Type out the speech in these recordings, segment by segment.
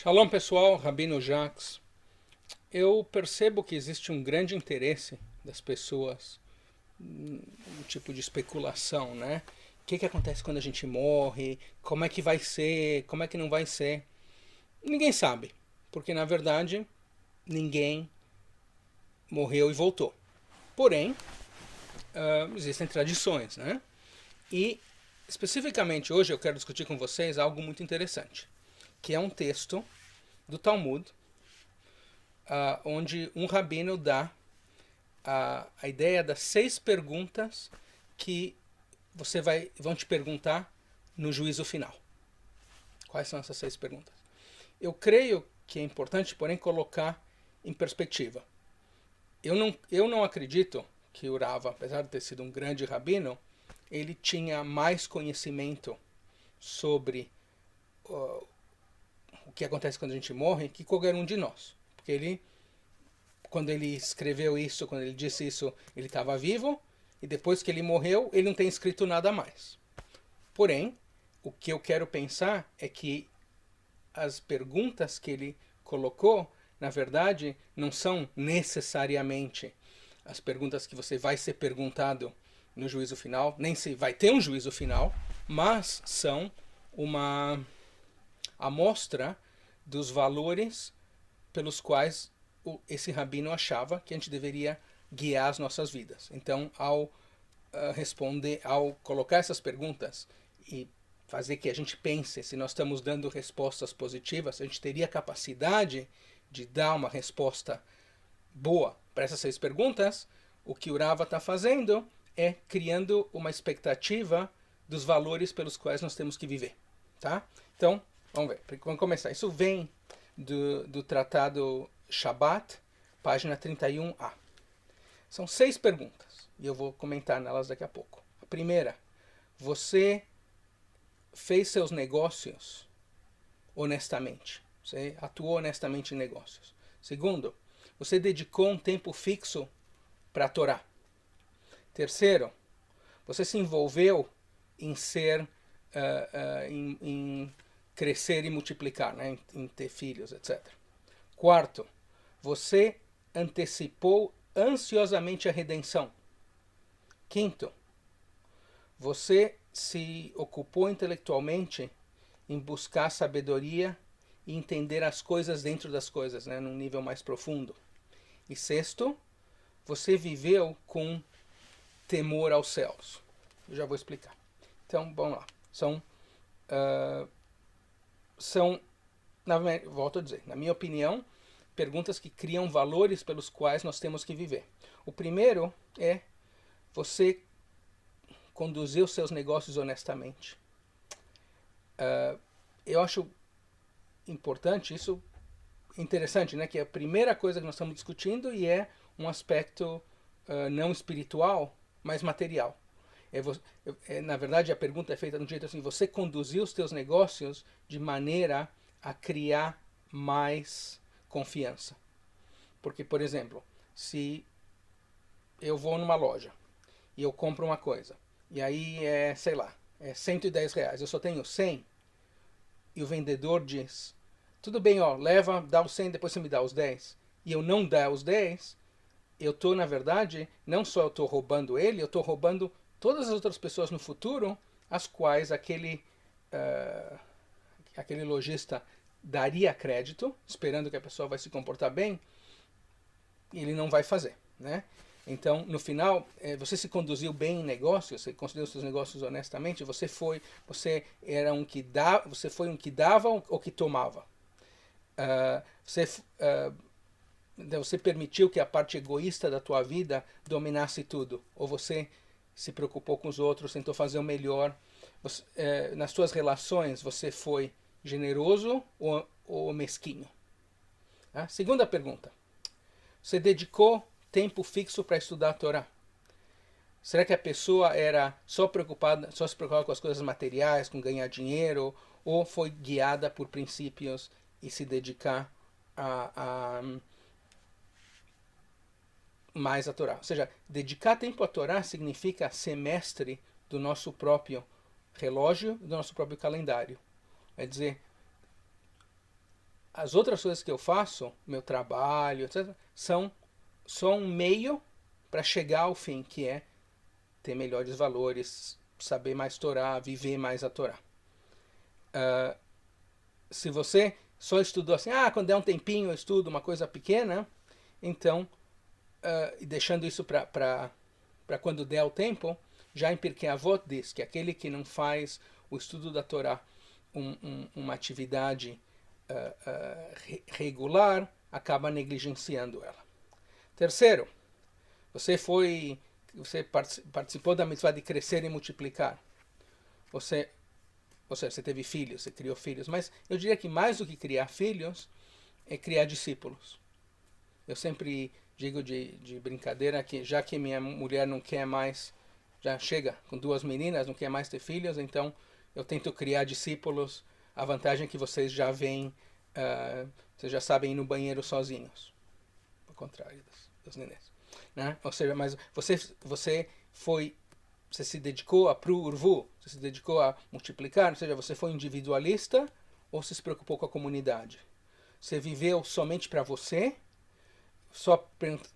Shalom pessoal, Rabino Jacques. Eu percebo que existe um grande interesse das pessoas, um tipo de especulação, né? O que acontece quando a gente morre? Como é que vai ser? Como é que não vai ser? Ninguém sabe, porque na verdade ninguém morreu e voltou. Porém, existem tradições, né? E especificamente hoje eu quero discutir com vocês algo muito interessante, que é um texto do Talmud, onde um rabino dá a ideia das 6 perguntas que vão te perguntar no juízo final. Quais são essas 6 perguntas? Eu creio que é importante, porém, colocar em perspectiva. Eu não acredito que o Rava, apesar de ter sido um grande rabino, ele tinha mais conhecimento sobre o que acontece quando a gente morre que qualquer um de nós. Porque quando ele escreveu isso, quando ele disse isso, ele estava vivo, e depois que ele morreu, ele não tem escrito nada mais. Porém, o que eu quero pensar é que as perguntas que ele colocou, na verdade, não são necessariamente as perguntas que você vai ser perguntado no juízo final, nem se vai ter um juízo final, mas são uma amostra dos valores pelos quais esse rabino achava que a gente deveria guiar as nossas vidas. Então, ao responder, ao colocar essas perguntas e fazer que a gente pense se nós estamos dando respostas positivas, a gente teria capacidade de dar uma resposta boa para essas 6 perguntas. O que o Rava está fazendo é criando uma expectativa dos valores pelos quais nós temos que viver. Tá? Então, vamos ver. Vamos começar. Isso vem do tratado Shabbat, página 31a. São 6 perguntas e eu vou comentar nelas daqui a pouco. A primeira: você fez seus negócios honestamente? Você atuou honestamente em negócios? Segundo, você dedicou um tempo fixo para a Torá? Terceiro, você se envolveu em em crescer e multiplicar, né? Em ter filhos, etc. Quarto, você antecipou ansiosamente a redenção. Quinto, você se ocupou intelectualmente em buscar sabedoria e entender as coisas dentro das coisas, né, num nível mais profundo. E sexto, você viveu com temor aos céus. Eu já vou explicar. Então, vamos lá. São, volto a dizer, na minha opinião, perguntas que criam valores pelos quais nós temos que viver. O primeiro é: você conduzir os seus negócios honestamente? Eu acho importante, isso interessante, né? Que é a primeira coisa que nós estamos discutindo e é um aspecto não espiritual, mas material. Na verdade, a pergunta é feita de um jeito assim: você conduziu os teus negócios de maneira a criar mais confiança. Porque, por exemplo, se eu vou numa loja e eu compro uma coisa, e aí é, sei lá, é R$ 110, eu só tenho 100, e o vendedor diz: tudo bem, ó, leva, dá os 100, depois você me dá os 10, e eu não dar os 10, eu tô, na verdade, não só eu tô roubando ele, eu tô roubando todas as outras pessoas no futuro, as quais aquele lojista daria crédito, esperando que a pessoa vai se comportar bem, e ele não vai fazer, né? Então, no final, você se conduziu bem em negócios, você conduziu seus negócios honestamente, você era um que dava, você foi um que dava ou que tomava. Uh, você, uh, você permitiu que a parte egoísta da tua vida dominasse tudo, ou você se preocupou com os outros, tentou fazer o melhor. Nas suas relações, você foi generoso ou mesquinho? Segunda pergunta: você dedicou tempo fixo para estudar a Torá? Será que a pessoa era só se preocupava com as coisas materiais, com ganhar dinheiro, ou foi guiada por princípios e se dedicar a mais a Torá? Ou seja, dedicar tempo à Torá significa ser mestre do nosso próprio relógio e do nosso próprio calendário. É dizer, as outras coisas que eu faço, meu trabalho, etc., são só um meio para chegar ao fim, que é ter melhores valores, saber mais Torá, viver mais a Torá. Se você só estudou assim, quando der um tempinho eu estudo uma coisa pequena, então, e deixando isso para quando der o tempo, já em Pirkei Avot diz que aquele que não faz o estudo da Torá uma atividade regular, acaba negligenciando ela. Terceiro, você participou da mitzvah de crescer e multiplicar. Ou seja, você teve filhos, você criou filhos, mas eu diria que mais do que criar filhos, é criar discípulos. Eu sempre digo de brincadeira que já que minha mulher não quer mais, já chega com 2 meninas, não quer mais ter filhos, então eu tento criar discípulos. A vantagem é que vocês já vêm, vocês já sabem ir no banheiro sozinhos. Ao contrário dos nenês. Né? Ou seja, mas você se dedicou a prurvu, você se dedicou a multiplicar, ou seja, você foi individualista ou você se preocupou com a comunidade? Você viveu somente para você, só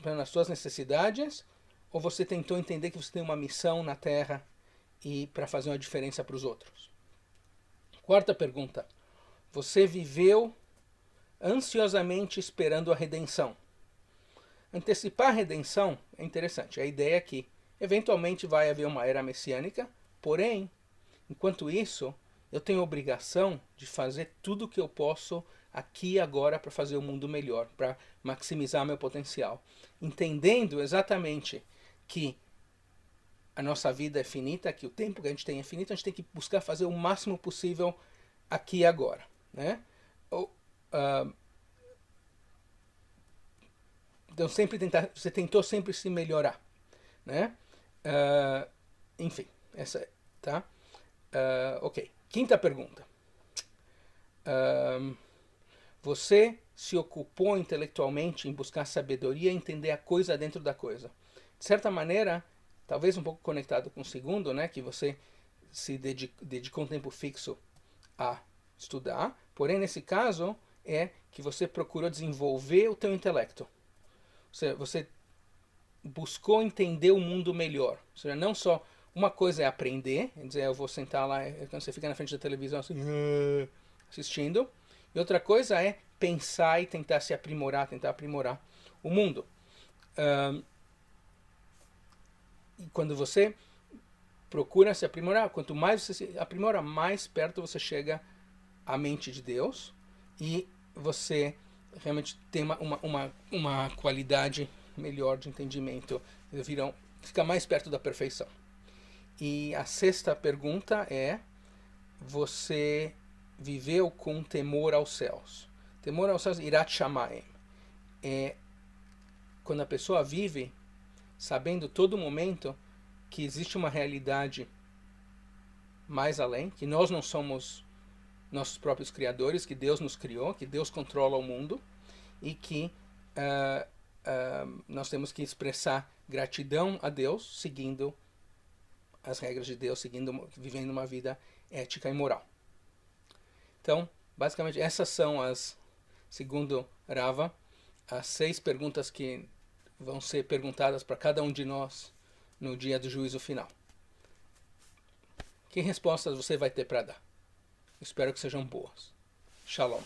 pelas suas necessidades, ou você tentou entender que você tem uma missão na Terra e para fazer uma diferença para os outros? Quarta pergunta. Você viveu ansiosamente esperando a redenção? Antecipar a redenção é interessante. A ideia é que eventualmente vai haver uma era messiânica, porém, enquanto isso, eu tenho a obrigação de fazer tudo o que eu posso aqui e agora para fazer o mundo melhor, para maximizar meu potencial. Entendendo exatamente que a nossa vida é finita, que o tempo que a gente tem é finito, a gente tem que buscar fazer o máximo possível aqui e agora. Né? Então você tentou sempre se melhorar. Né? Enfim, essa tá? Ok. Quinta pergunta. Você se ocupou intelectualmente em buscar sabedoria e entender a coisa dentro da coisa. De certa maneira, talvez um pouco conectado com o segundo, né, que você se dedicou um tempo fixo a estudar, porém nesse caso é que você procurou desenvolver o teu intelecto. Você buscou entender o mundo melhor. Ou seja, não só uma coisa é aprender, quer dizer, eu vou sentar lá, quando você fica na frente da televisão assim, assistindo, e outra coisa é pensar e tentar se aprimorar, tentar aprimorar o mundo. E quando você procura se aprimorar, quanto mais você se aprimora, mais perto você chega à mente de Deus e você realmente tem uma qualidade melhor de entendimento, fica mais perto da perfeição. E a sexta pergunta é: você viveu com temor aos céus? Temor aos céus, irat shamayim, é quando a pessoa vive sabendo todo momento que existe uma realidade mais além, que nós não somos nossos próprios criadores, que Deus nos criou, que Deus controla o mundo e que nós temos que expressar gratidão a Deus seguindo as regras de Deus, vivendo uma vida ética e moral. Então, basicamente, essas são segundo Rava, as 6 perguntas que vão ser perguntadas para cada um de nós no dia do juízo final. Que respostas você vai ter para dar? Espero que sejam boas. Shalom.